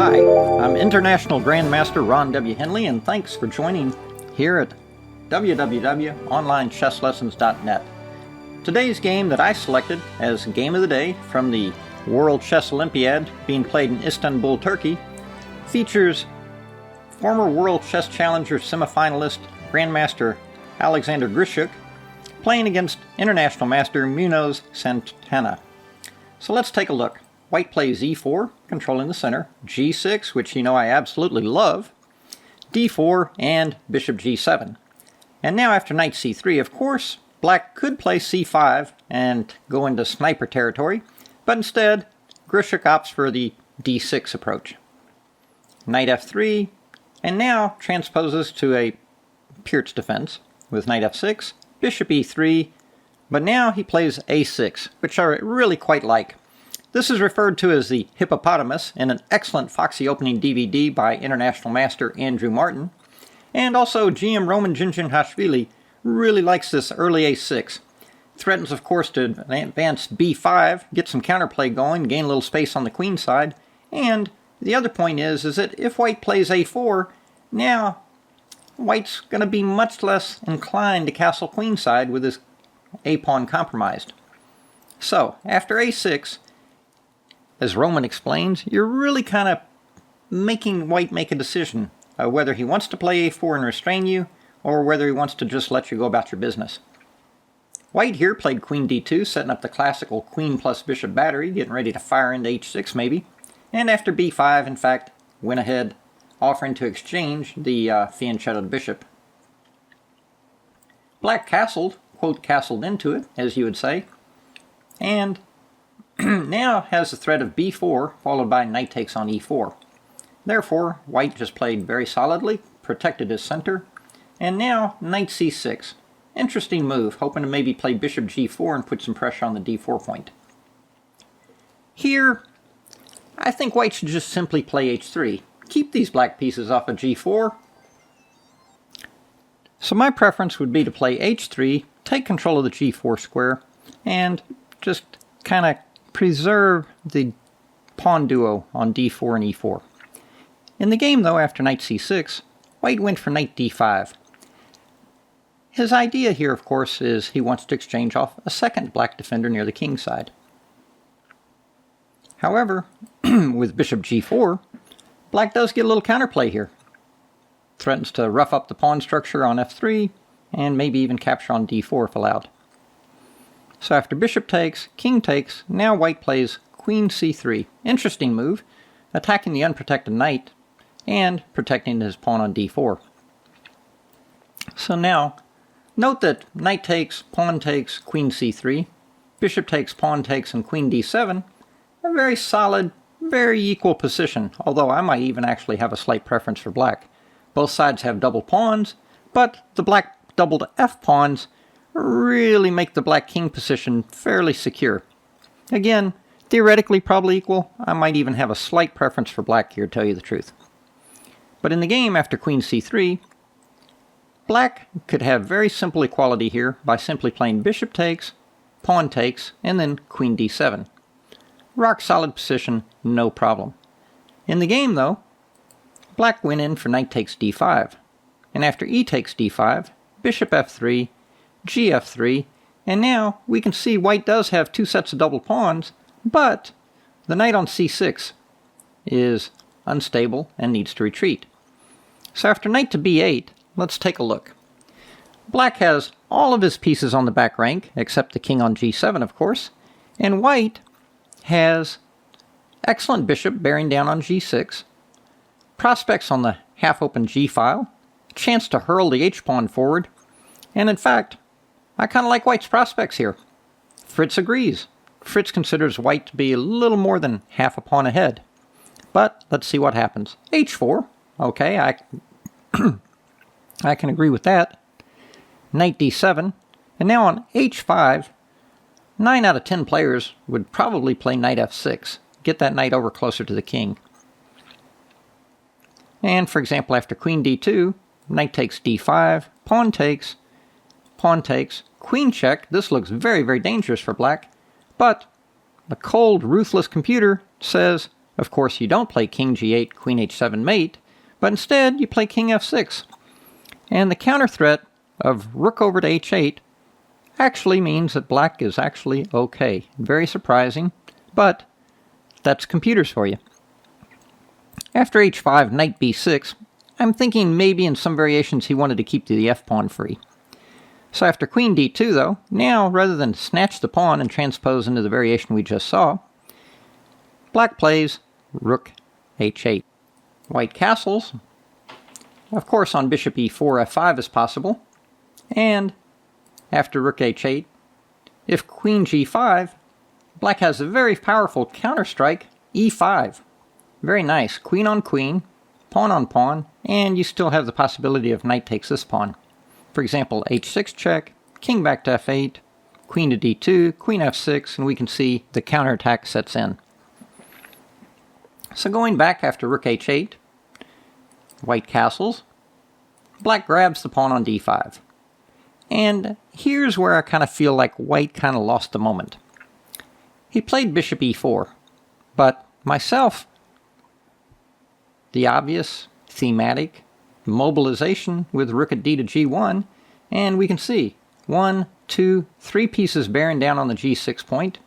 Hi, I'm International Grandmaster Ron W. Henley, and thanks for joining here at www.onlinechesslessons.net. Today's game that I selected as Game of the Day from the World Chess Olympiad being played in Istanbul, Turkey, features former World Chess Challenger Semi-Finalist Grandmaster Alexander Grischuk playing against International Master Munoz Santana. So let's take a look. White plays e4, controlling the center, g6, which you know I absolutely love, d4, and bishop g7. And now after knight c3, of course, black could play c5 and go into sniper territory, but instead, Grischuk opts for the d6 approach. Knight f3, and now transposes to a Pirt's defense with knight f6, bishop e3, but now he plays a6, which I really quite like. This is referred to as the Hippopotamus in an excellent Foxy opening DVD by International Master Andrew Martin. And also GM Roman Jinjinhashvili really likes this early a6. Threatens, of course, to advance b5, get some counterplay going, gain a little space on the queen side. And the other point is that if white plays a4, now white's going to be much less inclined to castle queenside with his a-pawn compromised. So, after a6, as Roman explains, you're really kind of making white make a decision whether he wants to play a4 and restrain you, or whether he wants to just let you go about your business. White here played queen d2, setting up the classical queen plus bishop battery, getting ready to fire into h6 maybe. And after b5, in fact, went ahead, offering to exchange the fianchettoed bishop. Black castled, quote, castled into it, as you would say, and now has the threat of b4, followed by knight takes on e4. Therefore, white just played very solidly, protected his center, and now knight c6. Interesting move, hoping to maybe play bishop g4 and put some pressure on the d4 point. Here, I think white should just simply play h3. Keep these black pieces off of g4. So my preference would be to play h3, take control of the g4 square, and just kind of preserve the pawn duo on d4 and e4. In the game, though, after knight c6, white went for knight d5. His idea here, of course, is he wants to exchange off a second black defender near the king side. However, with bishop g4, black does get a little counterplay here. Threatens to rough up the pawn structure on f3, and maybe even capture on d4 if allowed. So after bishop takes, king takes, now white plays queen c3. Interesting move, attacking the unprotected knight and protecting his pawn on d4. So now, note that knight takes, pawn takes, queen c3, bishop takes, pawn takes, and queen d7. A very solid, very equal position, although I might even actually have a slight preference for black. Both sides have double pawns, but the black doubled f-pawns really make the black king position fairly secure. Again, theoretically probably equal. I might even have a slight preference for black here, to tell you the truth. But in the game after queen c3, black could have very simple equality here by simply playing bishop takes, pawn takes, and then queen d7. Rock solid position, no problem. In the game though, black went in for knight takes d5, and after e takes d5, bishop f3, gf3, and now we can see white does have two sets of double pawns, but the knight on c6 is unstable and needs to retreat. So after knight to b8, let's take a look. Black has all of his pieces on the back rank, except the king on g7, of course, and white has excellent bishop bearing down on g6, prospects on the half-open g-file, chance to hurl the h-pawn forward, and in fact, I kind of like white's prospects here. Fritz agrees. Fritz considers white to be a little more than half a pawn ahead. But let's see what happens. h4. Okay, I can agree with that. Knight d7. And now on h5, 9 out of 10 players would probably play knight f6. Get that knight over closer to the king. And for example, after queen d2, knight takes d5, pawn takes, queen check. This looks very, very dangerous for black. But the cold, ruthless computer says Of course, you don't play king g8, queen h7 mate, but instead you play king f6. And the counter threat of rook over to h8 actually means that black is actually okay. Very surprising, but that's computers for you. After h5, knight b6, I'm thinking maybe in some variations he wanted to keep the f-pawn free. So after queen d2 though, now rather than snatch the pawn and transpose into the variation we just saw, black plays rook h8. White castles. Of course on bishop e4, f5 is possible. And after rook h8, if queen g5, black has a very powerful counter-strike, e5. Very nice. Queen on pawn on pawn, and you still have the possibility of knight takes this pawn. For example, h6 check, king back to f8, queen to d2, queen f6, and we can see the counterattack sets in. So going back after rook h8, white castles, black grabs the pawn on d5. And here's where I kind of feel like white kind of lost the moment. He played bishop e4, but myself, the obvious, thematic, mobilization with rook at d to g1, and we can see 1, 2, 3 pieces bearing down on the g6 point.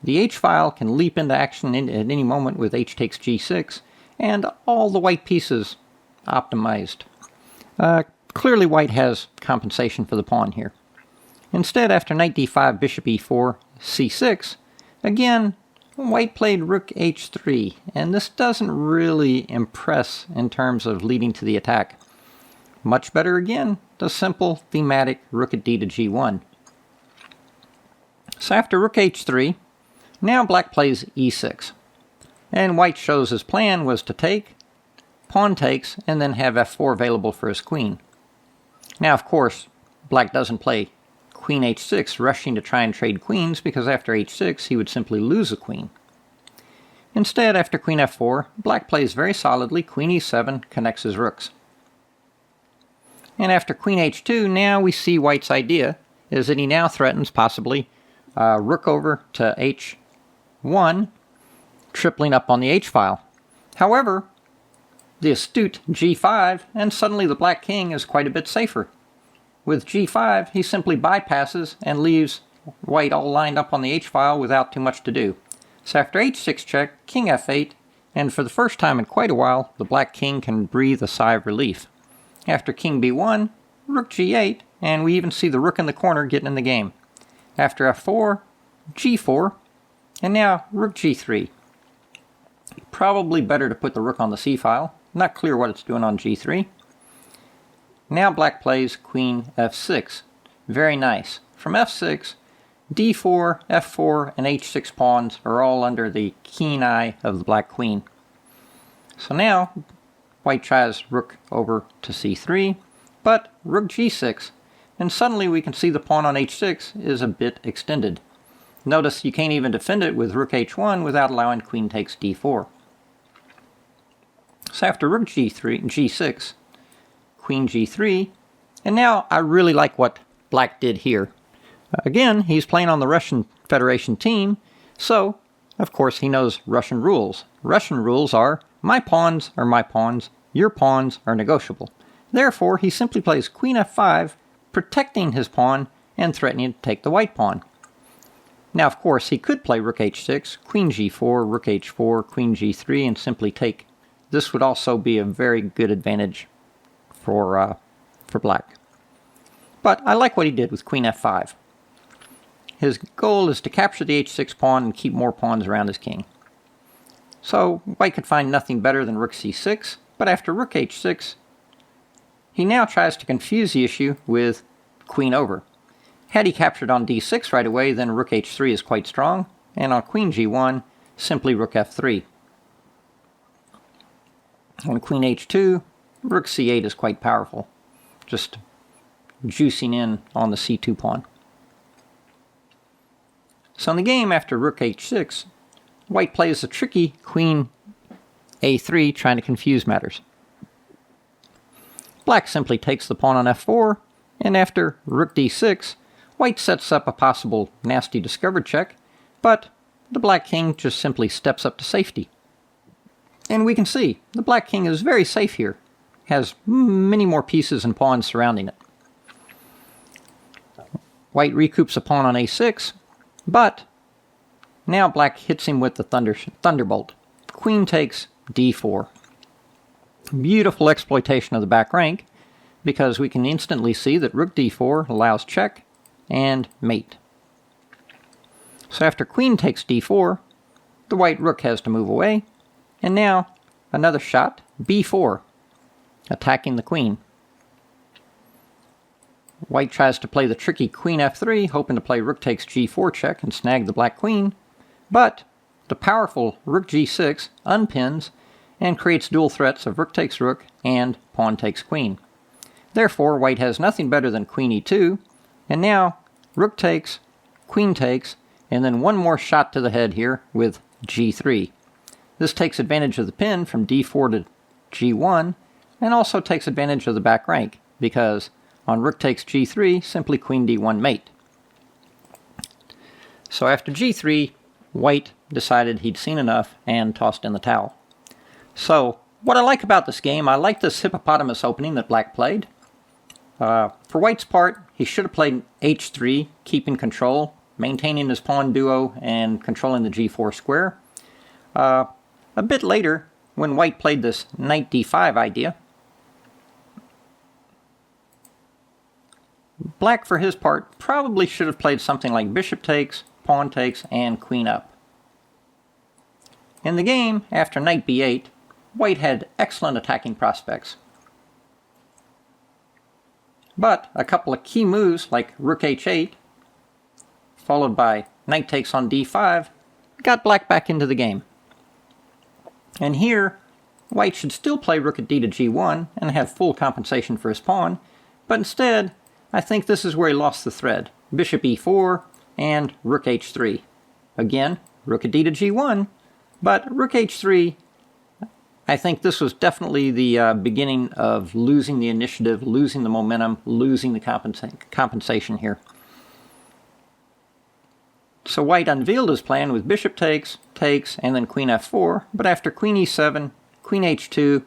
The h-file can leap into action at any moment with h takes g6, and all the white pieces optimized. Clearly white has compensation for the pawn here. Instead, after knight d5, bishop e4, c6, again, white played rook h3, and this doesn't really impress in terms of leading to the attack. Much better again, the simple thematic rook at d to g1. So after rook h3, now black plays e6. And white shows his plan was to take, pawn takes, and then have f4 available for his queen. Now of course, black doesn't play queen h6 rushing to try and trade queens, because after h6 he would simply lose a queen. Instead, after queen f4, black plays very solidly queen e7, connects his rooks. And after queen h2, now we see white's idea is that he now threatens possibly rook over to h1, tripling up on the h-file. However, the astute g5, and suddenly the black king is quite a bit safer. With g5, he simply bypasses and leaves white all lined up on the h-file without too much to do. So after h6 check, king f8, and for the first time in quite a while, the black king can breathe a sigh of relief. After king b1, rook g8, and we even see the rook in the corner getting in the game. After f4, g4, and now rook g3. Probably better to put the rook on the c-file. Not clear what it's doing on g3. Now black plays queen f6. Very nice. From f6, d4, f4, and h6 pawns are all under the keen eye of the black queen. So now, white tries rook over to c3, but rook g6, and suddenly we can see the pawn on h6 is a bit extended. Notice you can't even defend it with rook h1 without allowing queen takes d4. So after rook g6, queen g3, and now I really like what black did here. Again, he's playing on the Russian Federation team, so of course he knows Russian rules. Russian rules are, my pawns are my pawns, your pawns are negotiable. Therefore, he simply plays queen f5, protecting his pawn and threatening to take the white pawn. Now, of course, he could play rook h6, queen g4, rook h4, queen g3, and simply take. This would also be a very good advantage for black. But I like what he did with queen f5. His goal is to capture the h6 pawn and keep more pawns around his king. So white could find nothing better than rook c6, but after rook h6, he now tries to confuse the issue with queen over. Had he captured on d6 right away, then rook h3 is quite strong, and on queen g1, simply rook f3. On queen h2, rook c8 is quite powerful, just juicing in on the c2 pawn. So in the game after rook h6, white plays a tricky queen a3, trying to confuse matters. Black simply takes the pawn on f4, and after rook d6, white sets up a possible nasty discovered check, but the black king just simply steps up to safety. And we can see the black king is very safe here. Has many more pieces and pawns surrounding it. White recoups a pawn on a6, but now black hits him with the thunderbolt. Queen takes d4. Beautiful exploitation of the back rank, because we can instantly see that rook d4 allows check and mate. So after queen takes d4, the white rook has to move away, and now another shot, b4, attacking the queen. White tries to play the tricky queen f3, hoping to play rook takes g4 check and snag the black queen, but the powerful rook g6 unpins and creates dual threats of rook takes rook and pawn takes queen. Therefore, white has nothing better than queen e2, and now rook takes, queen takes, and then one more shot to the head here with g3. This takes advantage of the pin from d4 to g1, and also takes advantage of the back rank, because on rook takes g3, simply queen d1 mate. So after g3, white decided he'd seen enough and tossed in the towel. So what I like about this game, I like this hippopotamus opening that black played. For white's part, he should have played h3, keeping control, maintaining his pawn duo and controlling the g4 square. A bit later, when white played this knight d5 idea, black, for his part, probably should have played something like bishop takes, pawn takes, and queen up. In the game, after knight b8, white had excellent attacking prospects. But a couple of key moves like rook h8, followed by knight takes on d5, got black back into the game. And here, white should still play rook at d to g1 and have full compensation for his pawn, but instead, I think this is where he lost the thread. Bishop e4 and rook h3. Again, rook at d to g1, but rook h3, I think this was definitely the beginning of losing the initiative, losing the momentum, losing the compensation here. So white unveiled his plan with bishop takes, takes, and then queen f4, but after queen e7, queen h2,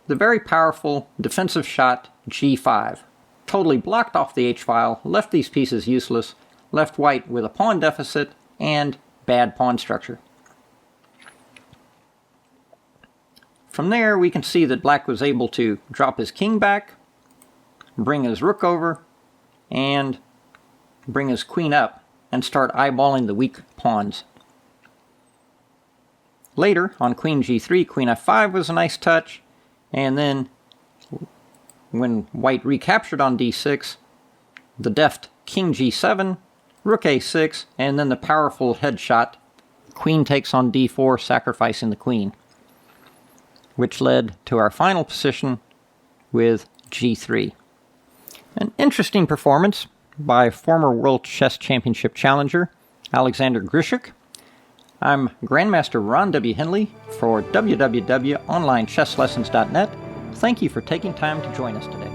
the very powerful defensive shot g5 totally blocked off the h-file, left these pieces useless, left white with a pawn deficit and bad pawn structure. From there, we can see that black was able to drop his king back, bring his rook over, and bring his queen up, and start eyeballing the weak pawns. Later, on queen g3, queen f5 was a nice touch, and then when white recaptured on d6, the deft king g7, rook a6, and then the powerful headshot, queen takes on d4, sacrificing the queen, which led to our final position with g3. An interesting performance by former World Chess Championship challenger Alexander Grischuk. I'm Grandmaster Ron W. Henley for www.onlinechesslessons.net. Thank you for taking time to join us today.